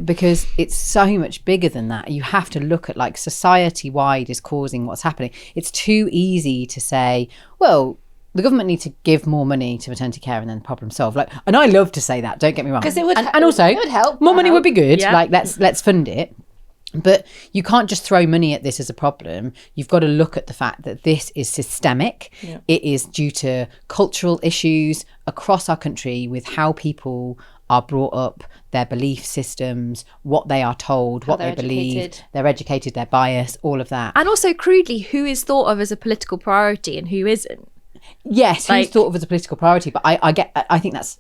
because it's so much bigger than that. You have to look at, like, society-wide is causing what's happening. It's too easy to say, well, the government need to give more money to maternity care and then problem solved. Like, and I love to say that, don't get me wrong. Because it would, and also, it would help. More money would be good. Yeah. Like, let's fund it. But you can't just throw money at this as a problem. You've got to look at the fact that this is systemic. Yeah. It is due to cultural issues across our country with how people are brought up, their belief systems, what they are told, what they believe, they're educated, their bias, all of that. And also, crudely, who is thought of as a political priority and who isn't. Yes, who's thought of as a political priority, but I think that's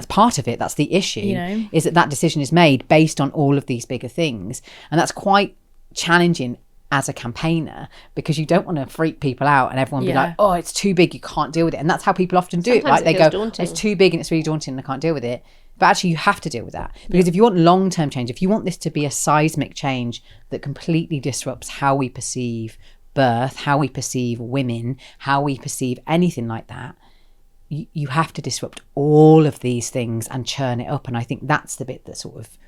part of it. That's the issue, is that decision is made based on all of these bigger things, and that's quite challenging as a campaigner, because you don't want to freak people out and everyone be like, oh, it's too big, you can't deal with it. And that's how people often do Sometimes it, right? They go, daunting. It's too big and it's really daunting and I can't deal with it. But actually you have to deal with that, because if you want long-term change, if you want this to be a seismic change that completely disrupts how we perceive birth, how we perceive women, how we perceive anything like that, you have to disrupt all of these things and churn it up. And I think that's the bit that sort of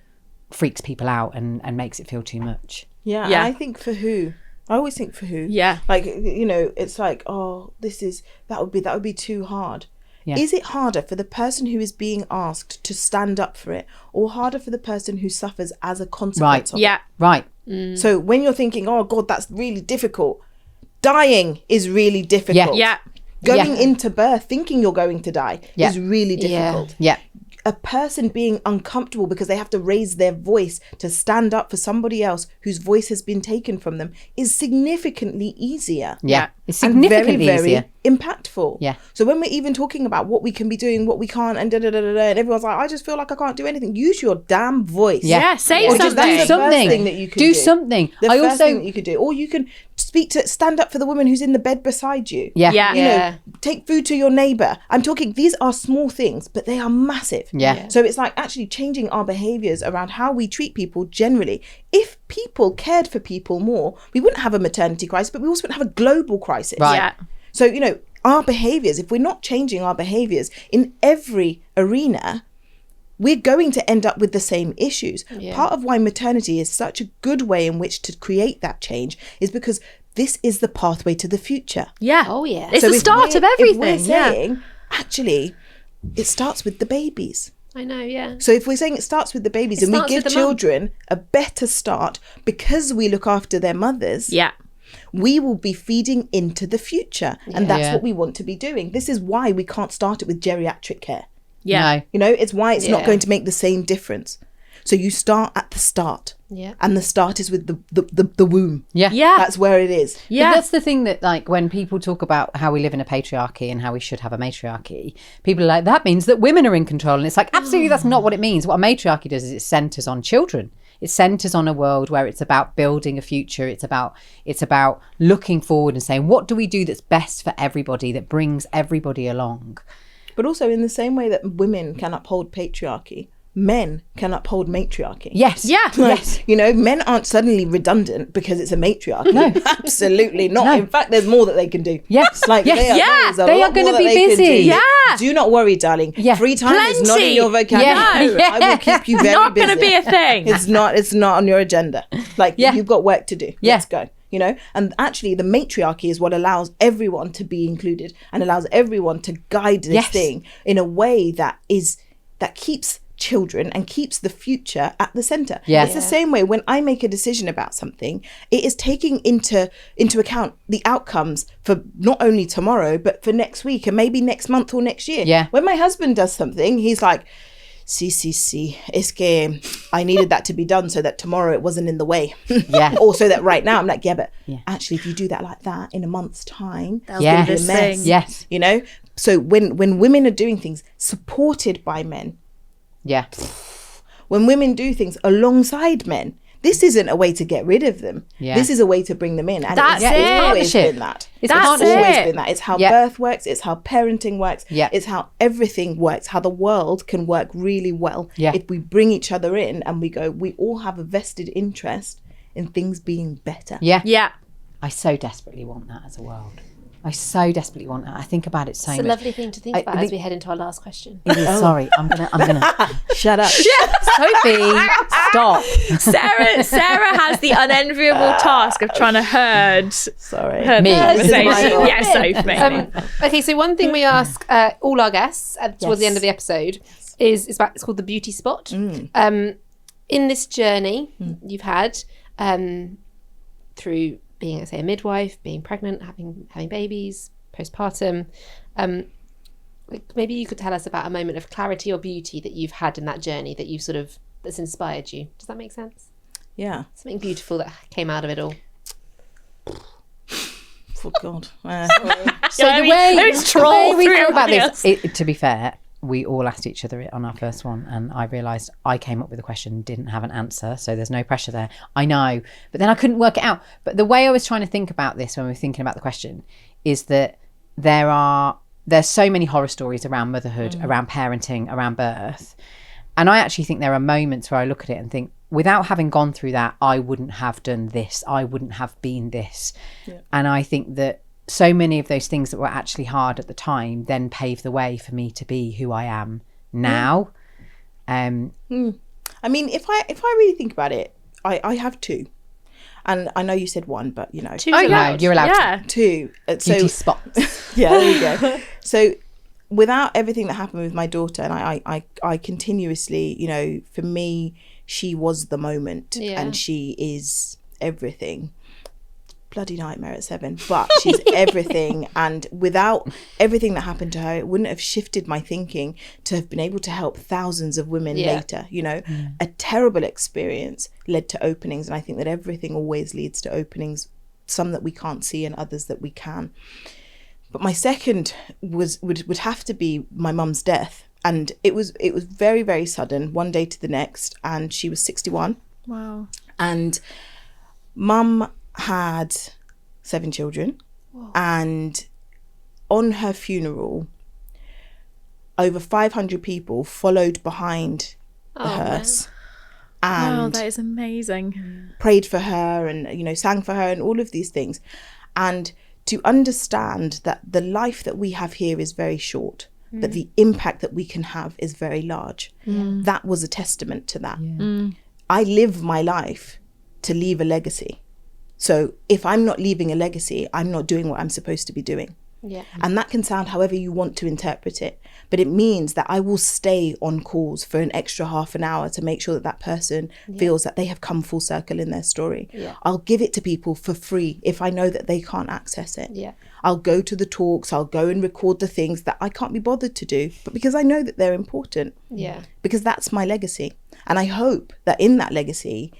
freaks people out and makes it feel too much. Yeah. And I think for who? I always think for who? Yeah. Like, it's like, oh, that would be too hard. Yeah. Is it harder for the person who is being asked to stand up for it, or harder for the person who suffers as a consequence of it? Right. So when you're thinking, oh God, that's really difficult, dying is really difficult. Yeah. Going into birth thinking you're going to die is really difficult. Yeah. A person being uncomfortable because they have to raise their voice to stand up for somebody else whose voice has been taken from them is significantly easier. Yeah. It's significantly and very, easier. Very impactful. Yeah. So when we're even talking about what we can be doing, what we can't, and and everyone's like, I just feel like I can't do anything. Use your damn voice. Yeah, say or something. That's the first thing that you can do. Something. The first thing that you could do. Or you can stand up for the woman who's in the bed beside you. Yeah. Take food to your neighbour. I'm talking, these are small things, but they are massive. Yeah. So it's like actually changing our behaviours around how we treat people generally. If people cared for people more, we wouldn't have a maternity crisis, but we also wouldn't have a global crisis. Right. Yeah. So, our behaviours, if we're not changing our behaviours in every arena, we're going to end up with the same issues. Yeah. Part of why maternity is such a good way in which to create that change is because this is the pathway to the future. Yeah. Oh, yeah. It's the start of everything. If we're saying, actually, it starts with the babies. I know, yeah. So if we're saying it starts with the babies and we give children a better start because we look after their mothers, we will be feeding into the future. And that's what we want to be doing. This is why we can't start it with geriatric care. Yeah. No. It's why it's not going to make the same difference. So you start at the start. Yeah. And the start is with the womb. Yeah. Yeah. That's where it is. Yeah. But that's the thing that, like, when people talk about how we live in a patriarchy and how we should have a matriarchy, people are like, that means that women are in control. And it's like, absolutely, that's not what it means. What a matriarchy does is it centres on children. It centres on a world where it's about building a future. It's about looking forward and saying, what do we do that's best for everybody, that brings everybody along? But also in the same way that women can uphold patriarchy, men can uphold matriarchy. Yes. Yeah. Yes. Men aren't suddenly redundant because it's a matriarchy. No. Absolutely not. No. In fact, there's more that they can do. Yes. Like, Yes. they are going to be busy. busy. Yeah. Do not worry, darling. Yeah. Free time is not in your vocabulary. Yeah. I will keep you very Not busy. going to be a thing. It's not on your agenda. Like, you've got work to do. Yeah. Let's go. And actually the matriarchy is what allows everyone to be included and allows everyone to guide this thing in a way that keeps children and keeps the future at the center. It's the same way when I make a decision about something, it is taking into account the outcomes for not only tomorrow but for next week and maybe next month or next year. Yeah. When my husband does something, he's like, sí, es que I needed that to be done so that tomorrow it wasn't in the way. Yeah. Or so that right now I'm like, but actually if you do that like that in a month's time, There'll be this thing. Yes. you know? So when women are doing things supported by men, Yeah. when women do things alongside men, this isn't a way to get rid of them. Yeah. This is a way to bring them in. And That's it's it. always Partnership. been that. It's That's It's always it. been that. It's how Yeah. birth works. It's how parenting works. Yeah. It's how everything works, how the world can work really well. Yeah. If we bring each other in and we go, we all have a vested interest in things being better. Yeah. Yeah. I so desperately want that as a world. I so desperately want that. I think about it so It's a much. lovely thing to think I about as think- we head into our last question. It is. Sorry, I'm gonna. Shut up. Sophie, stop. Sarah has the unenviable task of trying to herd Sorry. her Me. conversation. This is my Yes, Soph, maybe. Okay, so one thing we ask all our guests towards the end of the episode is about, it's called the beauty spot. In this journey you've had through being, let's say, a midwife, being pregnant, having babies, postpartum, like maybe you could tell us about a moment of clarity or beauty that you've had in that journey that you've that's inspired you. Does that make sense? Yeah. Something beautiful that came out of it all. For God. So let the me- way, let me troll we through thought about everything this, to be fair, we all asked each other it on our first one, and I realised I came up with a question, didn't have an answer, so there's no pressure there. I know, but then I couldn't work it out. But the way I was trying to think about this when we were thinking about the question is that there's so many horror stories around motherhood, around parenting, around birth. And I actually think there are moments where I look at it and think, without having gone through that, I wouldn't have done this. I wouldn't have been this. Yeah. And I think that so many of those things that were actually hard at the time then paved the way for me to be who I am now. I mean, if I really think about it, I have two. And I know you said one, but you know. Two. Oh, yeah. No, you're allowed Yeah. Two. beauty spots. Yeah, there you go. So without everything that happened with my daughter, and I continuously, you know, for me, she was the moment and she is everything. Bloody nightmare at 7, but she's everything. And without everything that happened to her, it wouldn't have shifted my thinking to have been able to help thousands of women later. You know, a terrible experience led to openings, and I think that everything always leads to openings, some that we can't see and others that we can. But my second would have to be my mum's death, and it was very, very sudden, one day to the next, and she was 61. Wow. And mum had 7 children. Whoa. And on her funeral, over 500 people followed behind the hearse Wow, and that is amazing. prayed for her and, you know, sang for her and all of these things. And to understand that the life that we have here is very short, but the impact that we can have is very large. That was a testament to that. I live my life to leave a legacy. So if I'm not leaving a legacy, I'm not doing what I'm supposed to be doing. Yeah. And that can sound however you want to interpret it, but it means that I will stay on calls for an extra half an hour to make sure that that person feels that they have come full circle in their story. Yeah. I'll give it to people for free if I know that they can't access it. Yeah. I'll go to the talks, I'll go and record the things that I can't be bothered to do, but because I know that they're important. Yeah. Because that's my legacy. And I hope that in that legacy,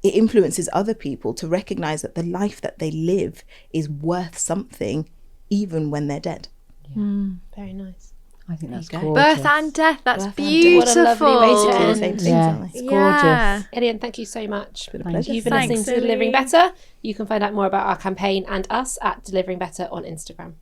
it influences other people to recognize that the life that they live is worth something, even when they're dead. Very nice. I think that's There you go. gorgeous. Birth and death. That's Birth and death. beautiful. What a lovely way to Basically the end. same things, Yeah, aren't they? it's gorgeous. Illiyin, thank you so much. Been a pleasure. You've been Thanks, listening to Illy. Delivering Better. You can find out more about our campaign and us at Delivering Better on Instagram.